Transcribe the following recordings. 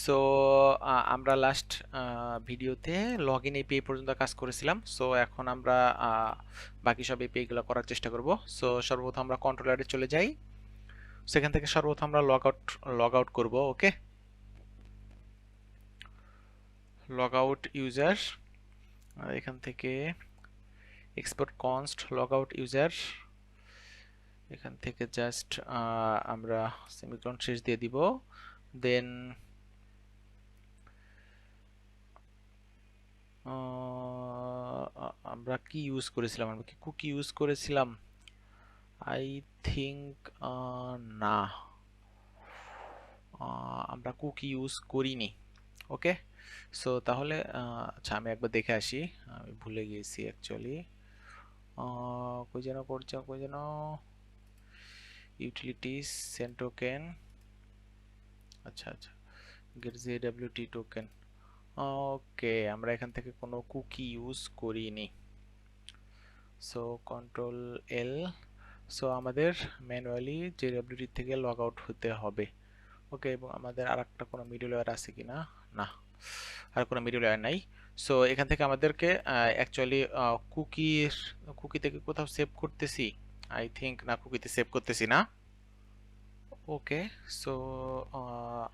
So আমরা last ভিডিওতে login API পর্যন্ত কাজ করেছিলাম। সো এখন আমরা বাকি সব এপিআই গুলো করার চেষ্টা করব। সো সর্বপ্রথম আমরা কন্ট্রোলারে চলে যাই। সেখান থেকে সর্বপ্রথম আমরা লগ আউট করব। ওকে, লগ আউট ইউজার, এখান থেকে export const log out user, এখান থেকে জাস্ট আমরা সেমিকোলন শেষ দিয়ে দিব। দেন আমরা কি ইউজ করেছিলাম, আমরা কি কুকি ইউজ করেছিলাম? আই থিঙ্ক না, আমরা কুকি ইউজ করিনি। ওকে, সো তাহলে আচ্ছা আমি একবার দেখে আসি, আমি ভুলে গেছি অ্যাকচুয়ালি। কই যেন ইউটিলিটিস সেন্ড টোকেন, আচ্ছা আচ্ছা, গেট জেডব্লিউটি টোকেন। ওকে, আমরা এখান থেকে কোনো কুকি ইউজ করিনি। সো কন্ট্রোল এল। সো আমাদের ম্যানুয়ালি জেডব্লিউটি থেকে লগ আউট হতে হবে। ওকে, এবং আমাদের আরেকটা কোনো মিডলওয়্যার আছে কিনা? না, আর কোনো মিডলওয়্যার নাই। সো এখান থেকে আমাদেরকে অ্যাকচুয়ালি কুকি থেকে কোথাও সেভ করতেছি, আই থিঙ্ক না, কুকিতে সেভ করতেছি না। ওকে, সো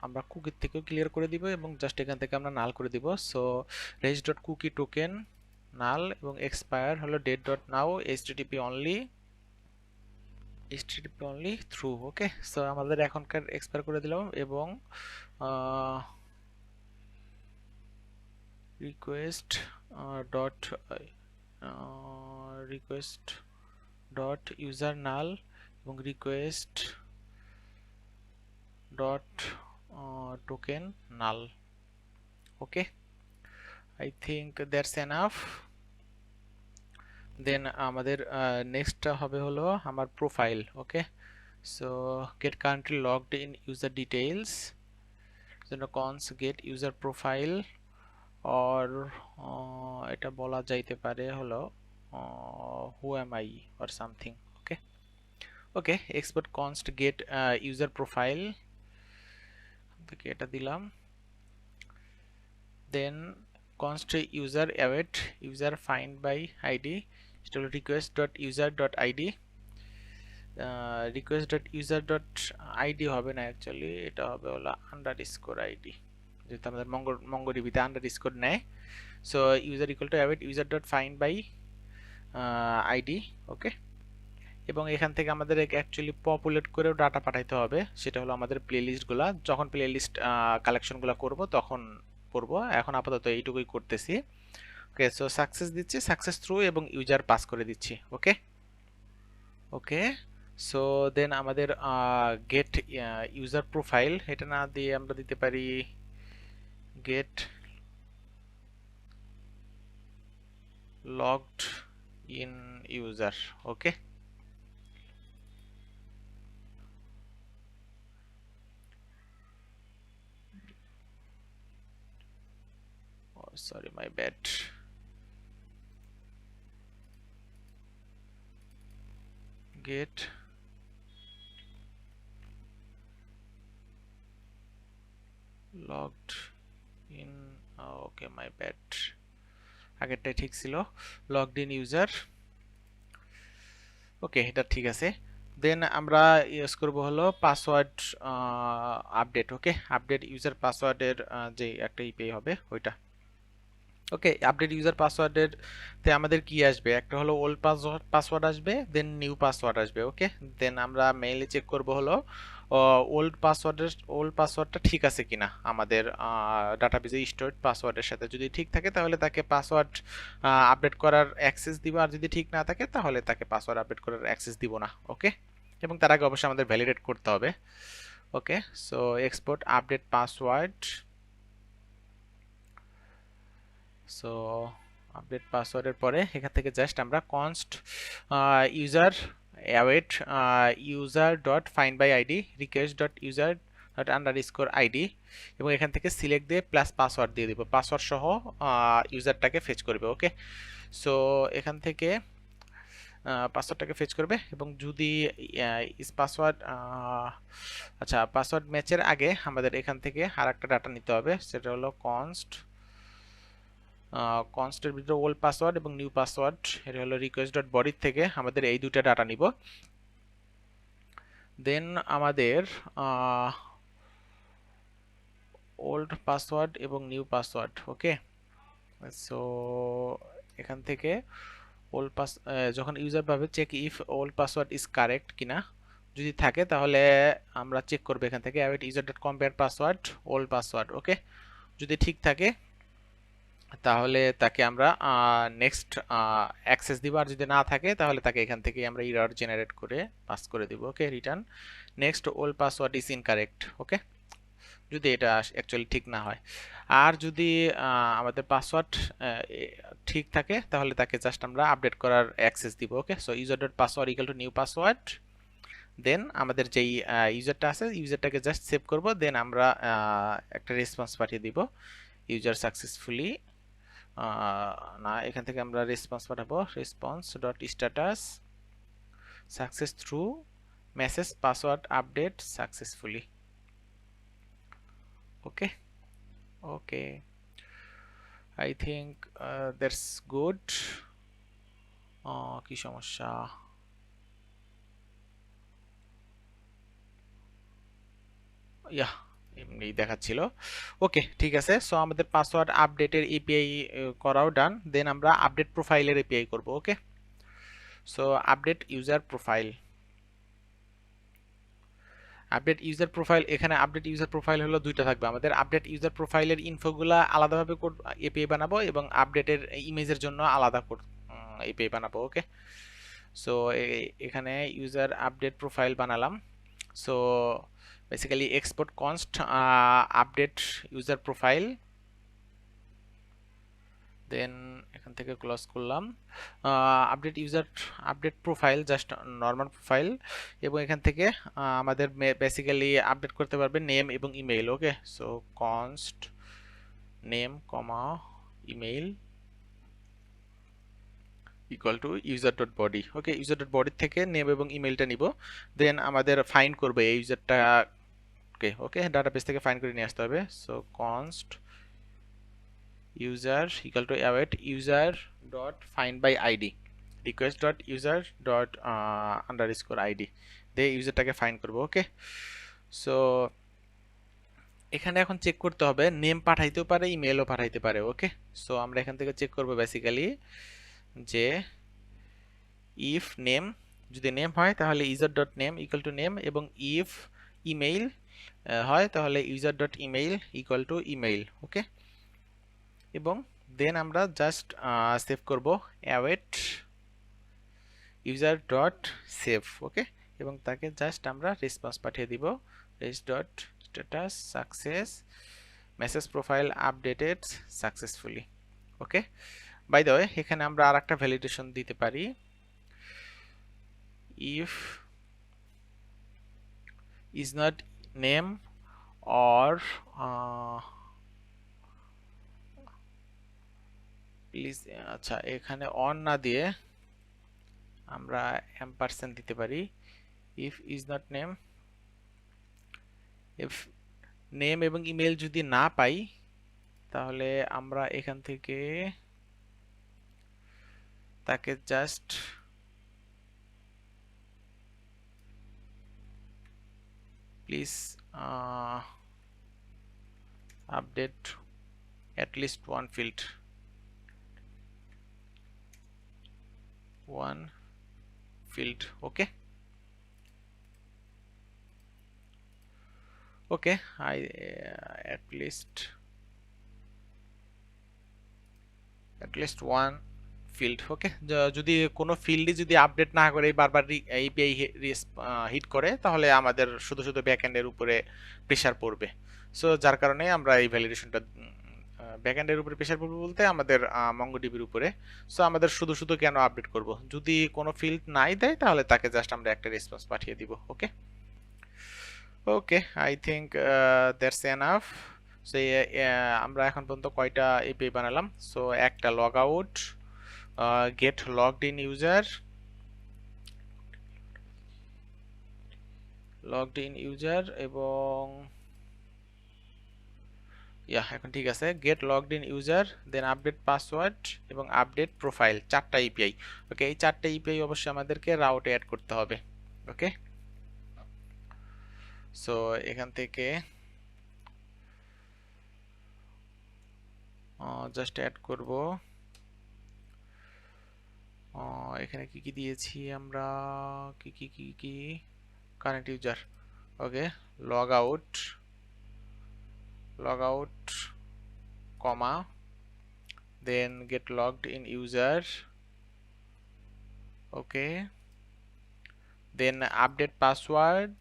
আমরা কুকির থেকেও ক্লিয়ার করে দিব এবং জাস্ট এখান থেকে আমরা নাল করে দিব। So res dot cookie token null এবং এক্সপায়ার হলো date dot now HTTP only true. Okay, so আমাদের এখনকার এক্সপায়ার করে দিলাম এবং রিকোয়েস্ট ডট ইউজার নাল এবং request dot token null. Okay, I think that's enough. Then আমাদের নেক্সটটা হবে হলো আমার profile. Okay, so get currently logged in user details, জন্য const get user profile, or এটা বলা যাইতে পারে হলো who am I or something. Okay okay, export const get user profile থেকে এটা দিলাম। দেন const user await user find by id, এটা হলো request dot user dot id, request dot user dot id হবে না অ্যাকচুয়ালি, এটা হবে হলো আন্ডারস্কোর id, যেহেতু আমাদের মঙ্গোডিবিতে আন্ডারস্কোর নেয়। So user equal to await user dot find by id। ওকে, এবং এখান থেকে আমাদের অ্যাকচুয়ালি পপুলেট করেও ডাটা পাঠাইতে হবে, সেটা হলো আমাদের প্লেলিস্টগুলা, যখন প্লেলিস্ট কালেকশনগুলো করব তখন করব। এখন আপাতত এইটুকুই করতেছি। ওকে, সো সাকসেস দিচ্ছি, সাকসেস থ্রু এবং ইউজার পাস করে দিচ্ছি। ওকে ওকে, সো দেন আমাদের গেট ইউজার প্রোফাইল, এটা না দিয়ে আমরা দিতে পারি get logged in user. Okay, sorry my bad, get logged in, okay my bad, আগেরটাই ঠিক ছিল, লগড ইন ইউজার। ওকে, এটা ঠিক আছে। দেন আমরা ইউজ করব হলো পাসওয়ার্ড আপডেট। ওকে, আপডেট ইউজার পাসওয়ার্ডের যে একটা ইপি হবে ওইটা। ওকে, আপডেট ইউজার পাসওয়ার্ডের তে আমাদের কি আসবে, একটা হলো ওল্ড পাসওয়ার্ড আসবে, দেন নিউ পাসওয়ার্ড আসবে। ওকে, দেন আমরা মেইলে চেক করব হলো ওল্ড পাসওয়ার্ডটা ঠিক আছে কিনা আমাদের ডাটাবেজে স্টোরড পাসওয়ার্ডের সাথে। যদি ঠিক থাকে তাহলে তাকে পাসওয়ার্ড আপডেট করার অ্যাক্সেস দিব, আর যদি ঠিক না থাকে তাহলে তাকে পাসওয়ার্ড আপডেট করার অ্যাক্সেস দিব না। ওকে, এবং তার আগে অবশ্যই আমাদের ভ্যালিডেট করতে হবে। Okay, so export update password, so update পাসওয়ার্ডের পরে এখান থেকে জাস্ট আমরা const user await user dot find by ID request dot user dot underscore ID, এবং এখান থেকে সিলেক্ট দিয়ে প্লাস পাসওয়ার্ড দিয়ে দিব, পাসওয়ার্ড সহ ইউজারটাকে ফেচ করবে। ওকে, সো এখান থেকে পাসওয়ার্ডটাকে ফেচ করবে এবং যদি ইস পাসওয়ার্ড আচ্ছা পাসওয়ার্ড ম্যাচের আগে আমাদের এখান থেকে আর একটা ডাটা নিতে হবে, সেটা হলো কনস্টের ভিতরে ওল্ড পাসওয়ার্ড এবং নিউ পাসওয়ার্ড, এটা হলো রিকোয়েস্ট ডট বডির থেকে আমাদের এই দুইটা ডাটা নিব। দেন আমাদের ওল্ড পাসওয়ার্ড এবং নিউ পাসওয়ার্ড, ওকে। সো এখান থেকে ওল্ড পাস যখন ইউজার পাবে check if old password is correct কিনা, যদি থাকে তাহলে আমরা চেক করব এখান থেকে await user dot compare password old password, okay. যদি ঠিক থাকে তাহলে তাকে আমরা নেক্সট অ্যাক্সেস দিব, আর যদি না থাকে তাহলে তাকে এখান থেকে আমরা এরর জেনারেট করে পাস করে দিব, okay. Return next old password is incorrect, okay, যদি এটা অ্যাকচুয়ালি ঠিক না হয়। আর যদি আমাদের পাসওয়ার্ড ঠিক থাকে তাহলে তাকে জাস্ট আমরা আপডেট করার অ্যাক্সেস দিব, okay. So user dot password equal to new password, then আমাদের যেই ইউজারটা আছে ইউজারটাকে জাস্ট সেভ করব, দেন আমরা একটা রেসপন্স পাঠিয়ে দিব ইউজার সাকসেসফুলি, না এখান থেকে আমরা রেসপন্স পাঠাবো response dot status success through message password update successfully, okay. Okay, I think that's good. কি সমস্যা? ইয়া এমনি দেখাচ্ছিল, ওকে ঠিক আছে। সো আমাদের পাসওয়ার্ড আপডেটের এপিআই করাও ডান, দেন আমরা আপডেট প্রোফাইলের এপিআই করব, okay. So update user profile, update user profile, এখানে আপডেট ইউজার প্রোফাইল হলো দুইটা থাকবে আমাদের। আপডেট ইউজার প্রোফাইলের ইনফোগুলা আলাদাভাবে কোড এপিআই বানাবো এবং আপডেটের ইমেজের জন্য আলাদা কোড এপিআই বানাবো, ওকে। সো এখানে ইউজার আপডেট প্রোফাইল বানালাম। So basically export const update user profile, then এখান থেকে ক্লোজ করলাম update user update profile just normal profile, এবং এখান থেকে আমাদের বেসিক্যালি আপডেট করতে পারবে নেম এবং ইমেইল, ওকে। সো কনস্ট নেম কমা email equal two user dot body, ওকে। ইউজার ডট বডি থেকে নেম এবং ইমেইলটা নিব, দেন আমাদের ফাইন্ড করবে এই ইউজারটা, ওকে ওকে, ডাটাবেস থেকে ফাইন্ড করে নিয়ে আসতে হবে। So const user equal to await user dot find by id request dot user dot underscore id দিয়ে ইউজারটাকে ফাইন্ড করব, ওকে। সো এখানে এখন চেক করতে হবে নেম পাঠাইতেও পারে ইমেলও পাঠাইতে পারে, ওকে। সো আমরা এখান থেকে চেক করব বেসিক্যালি যে ইফ নেম, যদি নেম হয় তাহলে user dot name equal to name, এবং ইফ ইমেইল হয় তাহলে user dot email equal to email, okay. এবং দেন আমরা জাস্ট সেভ করব await user dot save, okay. এবং তাকে জাস্ট আমরা রেসপন্স পাঠিয়ে দিব res dot status success message profile updated successfully, okay. By the way এখানে আমরা আর একটা ভ্যালিডেশন দিতে পারি, if is not name or please, আচ্ছা এখানে অন না দিয়ে আমরা এম্পারসেন্ট দিতে পারি, if is not name, if name এবং ইমেল যদি না পাই তাহলে আমরা এখান থেকে তাকে just please update at least one field, okay okay I at least one field, ওকে। যদি কোনো ফিল্ডে যদি আপডেট না করে বারবার এপিআই হিট করে তাহলে আমাদের শুধু শুধু ব্যাকএন্ডের উপরে প্রেসার পড়বে। সো যার কারণে আমরা এই ভ্যালিডেশনটা ব্যাকএন্ডের উপরে প্রেসার পড়বে বলতে আমাদের মঙ্গোডিবির উপরে। সো আমাদের শুধু শুধু কেন আপডেট করব, যদি কোনো ফিল্ড নাই দেয় তাহলে তাকে জাস্ট আমরা একটা রেসপন্স পাঠিয়ে দিব, okay. Okay I think that's enough. So আমরা এখন পর্যন্ত কয়টা এপিআই বানালাম? সো একটা log out, get logged in user, logged in user এবং এখন ঠিক আছে, get logged in user, then update password এবং আপডেট প্রোফাইল, 4টা ইপিআই। ওকে, এই 4টা ইপিআই অবশ্যই আমাদেরকে রাউটে অ্যাড করতে হবে। ওকে, সো এখান থেকে জাস্ট অ্যাড করব। এখানে কি কি দিয়েছি আমরা, কি কি কি কি current user. Okay, log out comma, then get logged in user. Okay, then update password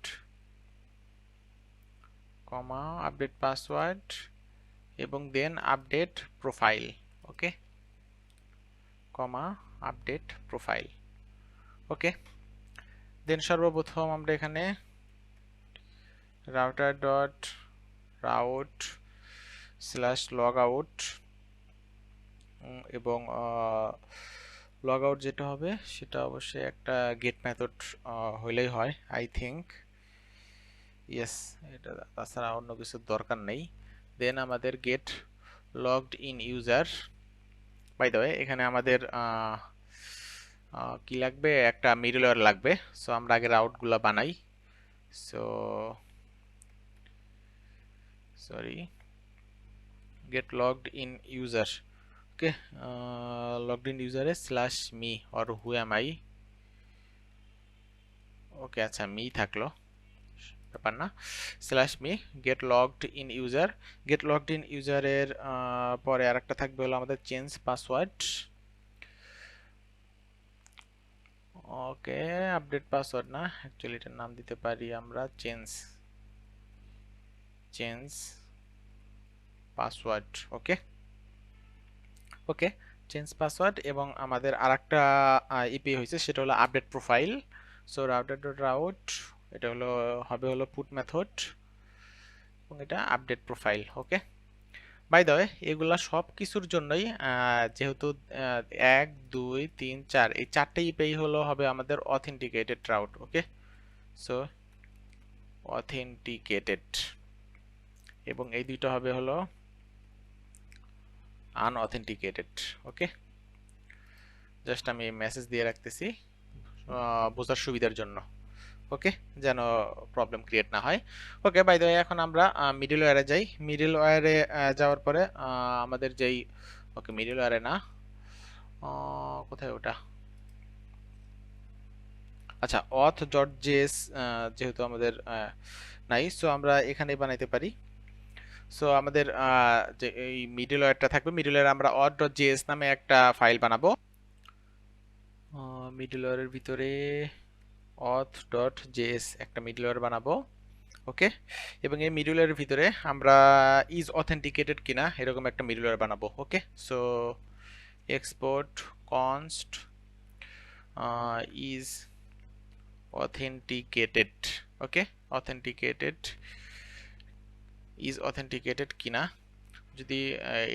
comma, update password এবং then update profile. Okay, comma, update profile. Okay, then সর্বপ্রথম আমরা এখানে router dot route slash log out এবং log out যেটা হবে সেটা অবশ্যই একটা গেট মেথড হইলেই হয়, আই থিঙ্ক। ইয়েস, এটা তাছাড়া অন্য কিছুর দরকার নেই। দেন আমাদের get logged in user. By the way, এখানে আমাদের কি লাগবে, একটা মিডলওয়্যার লাগবে। সো আমরা আগে রাউটগুলো বানাই। So sorry, get logged in user. Okay, logged in user এ slash me or who am I. Okay, আচ্ছা, মি থাকলো, ব্যাপার না। Slash me get logged in user. Get logged in ইউজারের পরে আরেকটা থাকবে হলো আমাদের change password. Okay, update password না, অ্যাকচুয়ালি এটার নাম দিতে পারি আমরা change password. Okay, okay, change password এবং আমাদের আরেকটা ইপি হয়েছে সেটা হলো update profile. So router dot route, এটা হবে পুট মেথড এবং এটা update profile. Okay, by the way, এগুলা সব কিছুর জন্যই যেহেতু 1 2 3 4 এই 4টে ইপিআই হবে আমাদের অথেন্টিকেটেড রাউট। ওকে, সো অথেন্টিকেটেড এবং এই দুইটা হবে আনঅথেন্টিকেটেড। ওকে, জাস্ট আমি মেসেজ দিয়ে রাখতেছি বোঝার সুবিধার জন্য। ওকে, যেন প্রবলেম ক্রিয়েট না হয়। ওকে, বাই দ্য ওয়ে, এখন আমরা মিডল ওয়্যারে যাই। মিডল ওয়্যারে যাওয়ার পরে আমাদের যেই, ওকে, মিডল ওয়্যারে না, কোথায় ওটা, আচ্ছা, অথ ডট জেএস যেহেতু আমাদের নাই, সো আমরা এখানে বানাইতে পারি। সো আমাদের যে এই মিডল ওয়্যারটা থাকবে, মিডল ওয়্যারে আমরা অথ ডট জেএস নামে একটা ফাইল বানাবো। মিডল ওয়্যারের ভিতরে অথ ডট জেএস একটা মিডল ওয়্যার বানাবো। ওকে, এবং এই মিডলওয়্যারের ভিতরে আমরা ইজ অথেন্টিকেটেড কিনা এরকম একটা মিডলওয়্যার বানাবো। Okay, so export const is authenticated. Okay, authenticated is authenticated কিনা, যদি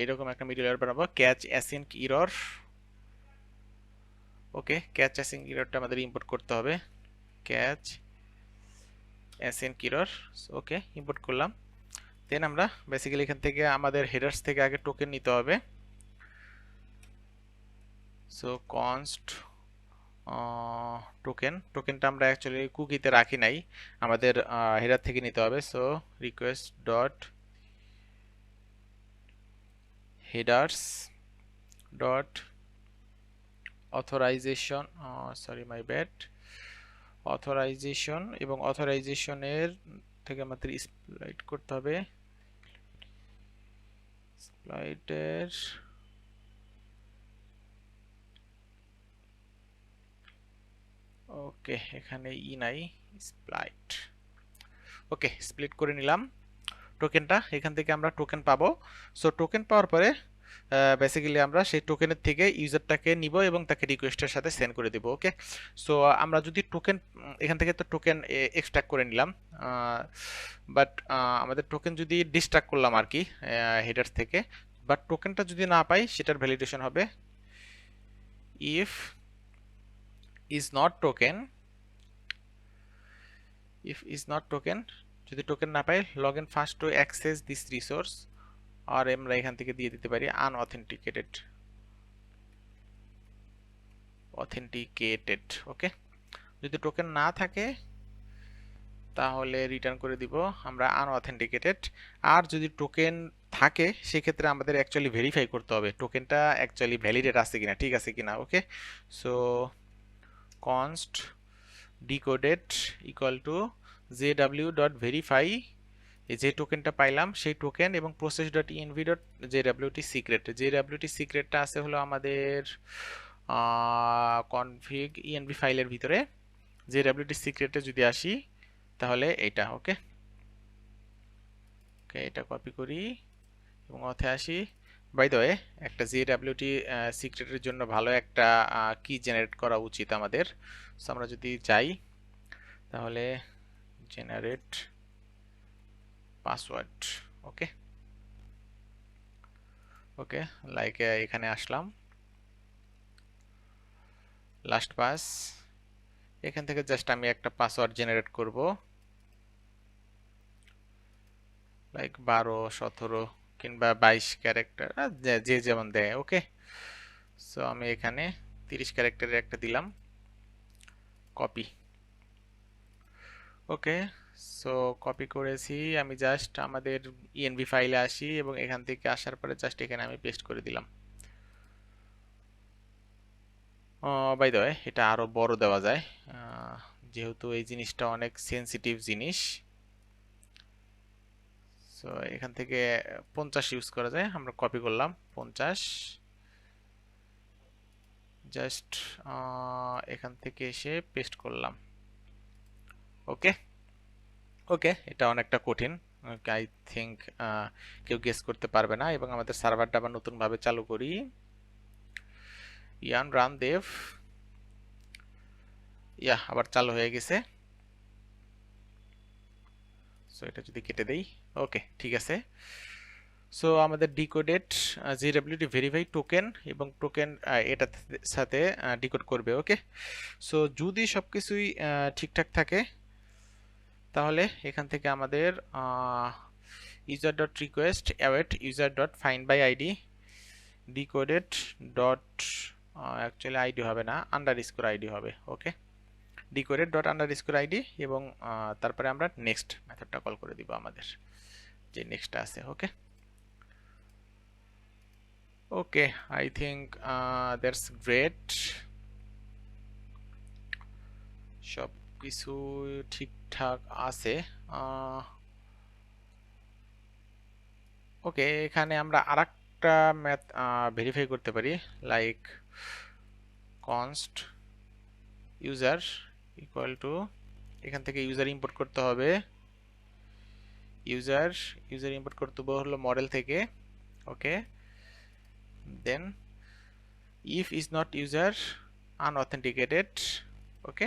এরকম একটা মিডলওয়্যার বানাবো, catch async error. Okay, catch async এররটা আমাদের ইম্পোর্ট করতে হবে, catch async error. Okay, import করলাম। দেন আমরা বেসিক্যালি এখান থেকে আমাদের হেডার্স থেকে আগে টোকেন নিতে হবে। সো কনস্ট টোকেনটা আমরা অ্যাকচুয়ালি কুকিতে রাখি নাই, আমাদের হেডার থেকে নিতে হবে। So request dot headers dot authorisation, sorry my bad, authorisation এবং অথরাইজেশনের থেকে আমাদের স্প্লাইট করতে হবে, স্প্লাইটের ওকে, এখানে নাই, স্প্লাইট। ওকে, স্প্লিট করে নিলাম টোকেনটা, এখান থেকে আমরা টোকেন পাবো। সো টোকেন পাওয়ার পরে বেসিক্যালি আমরা সেই টোকেনের থেকে ইউজারটাকে নিব এবং তাকে রিকোয়েস্টের সাথে সেন্ড করে দেব। ওকে, সো আমরা যদি টোকেন এখান থেকে তো টোকেন এক্সট্রাক্ট করে নিলাম, বাট আমাদের টোকেন যদি ডিস্ট্রাক্ট করলাম আর কি হেডার থেকে, বাট টোকেনটা যদি না পাই সেটার ভ্যালিডেশন হবে if is not token, if is not token, যদি টোকেন না পাই log in first to access this resource, আর আমরা এখান থেকে দিয়ে দিতে পারি আনঅথেন্টিকেটেড, অথেন্টিকেটেড। ওকে, যদি টোকেন না থাকে তাহলে রিটার্ন করে দিব আমরা আনঅথেন্টিকেটেড। আর যদি টোকেন থাকে সেক্ষেত্রে আমাদের অ্যাকচুয়ালি ভেরিফাই করতে হবে টোকেনটা অ্যাকচুয়ালি ভ্যালিডেট আছে কিনা, ঠিক আছে কিনা। ওকে, so const decoded equal to jw.verify, এই যে টোকেনটা পাইলাম সেই টোকেন, এবং process.env.jwt secret, jwt secretটা আছে হলো আমাদের config env ফাইলের ভিতরে। jwt secretে যদি আসি তাহলে এটা। ওকে ওকে, এটা কপি করি এবং অথে আসি। বাই দ্য ওয়ে, একটা jwt সিক্রেটের জন্য ভালো একটা কি জেনারেট করা উচিত আমাদের। সো আমরা যদি যাই তাহলে জেনারেট পাসওয়ার্ড। ওকে ওকে, লাইক এখানে আসলাম, লাস্ট পাস, এখান থেকে জাস্ট আমি একটা পাসওয়ার্ড জেনারেট করব, লাইক 12, 17 কিংবা 22 ক্যারেক্টার, যে যেমন দেয়। ওকে, সো আমি এখানে 30 ক্যারেক্টারের একটা দিলাম, কপি। ওকে, সো কপি করেছি আমি, জাস্ট আমাদের ইএনভি ফাইলে আসি এবং এখান থেকে আসার পরে জাস্ট এখানে আমি পেস্ট করে দিলাম। বাই দ্য ওয়ে, এটা আরো বড় দেওয়া যায়, যেহেতু এই জিনিসটা অনেক সেনসিটিভ জিনিস। সো এখান থেকে 50 ইউজ করা যায়, আমরা কপি করলাম 50, জাস্ট এখান থেকে এসে পেস্ট করলাম। ওকে ওকে, এটা অনেকটা কঠিন, আই থিঙ্ক কেউ গেস করতে পারবে না। এবং আমাদের সার্ভারটা আবার নতুনভাবে চালু করি, ইয়ান রান দেভ, ইয়া আবার চালু হয়ে গেছে। সো এটা যদি কেটে দেই, ওকে ঠিক আছে। সো আমাদের ডিকোডেড জিডব্লিউটি ভেরিফাই টোকেন, এবং টোকেন এটার সাথে ডিকোড করবে। ওকে, সো যদি সবকিছুই ঠিকঠাক থাকে তাহলে এখান থেকে আমাদের user dot request await user dot find by id decoded dot actually ID হবে না, আন্ডারস্কোর আইডি হবে। ওকে, decoded dot underscore id, এবং তারপরে আমরা নেক্সট মেথডটা কল করে দিব আমাদের যে নেক্সটটা আছে। ওকে okay, I think that's great, সব কিছু ঠিকঠাক আছে। ওকে, এখানে আমরা আরেকটা ম্যাথ ভেরিফাই করতে পারি, like const user equal to, এখান থেকে ইউজার ইম্পোর্ট করতে হবে, ইউজার ইম্পোর্ট করতে হলো মডেল থেকে। ওকে, দেন if is not user unauthenticated। ওকে,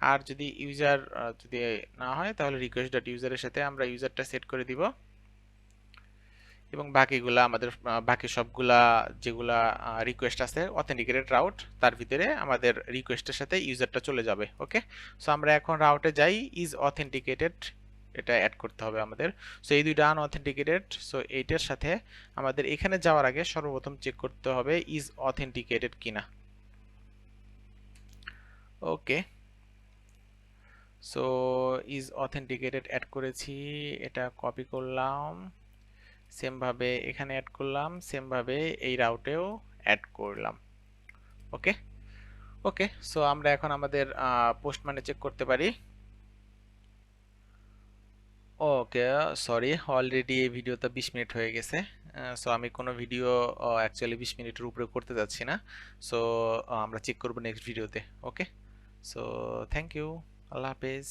আর যদি ইউজার যদি না হয় তাহলে রিকোয়েস্ট ডট ইউজারের সাথে আমরা ইউজারটা সেট করে দিব, এবং বাকিগুলা আমাদের বাকি সবগুলা যেগুলা রিকোয়েস্ট আছে অথেন্টিকেটেড রাউট, তার ভিতরে আমাদের রিকোয়েস্টের সাথে ইউজারটা চলে যাবে। ওকে, সো আমরা এখন রাউটে যাই, ইজ অথেন্টিকেটেড এটা অ্যাড করতে হবে আমাদের। সো এই দুইটা আনঅথেন্টিকেটেড, সো এইটার সাথে আমাদের এখানে যাওয়ার আগে সর্বপ্রথম চেক করতে হবে ইজ অথেন্টিকেটেড কিনা। ওকে, সো ইজ অথেন্টিকেটেড অ্যাড করেছি, এটা কপি করলাম, সেম ভাবে এখানে অ্যাড করলাম, সেম ভাবে এই রাউটেও অ্যাড করলাম। ওকে ওকে, সো আমরা এখন আমাদের পোস্টম্যানে চেক করতে পারি। ওকে, সরি, অলরেডি এই ভিডিওটা 20 মিনিট হয়ে গেছে। সো আমি কোনো ভিডিও অ্যাকচুয়ালি 20 মিনিটের উপরে করতে যাচ্ছি না। সো আমরা চেক করব নেক্সট ভিডিওতে। ওকে, সো থ্যাংক ইউ, আল্লাহ হাফেজ।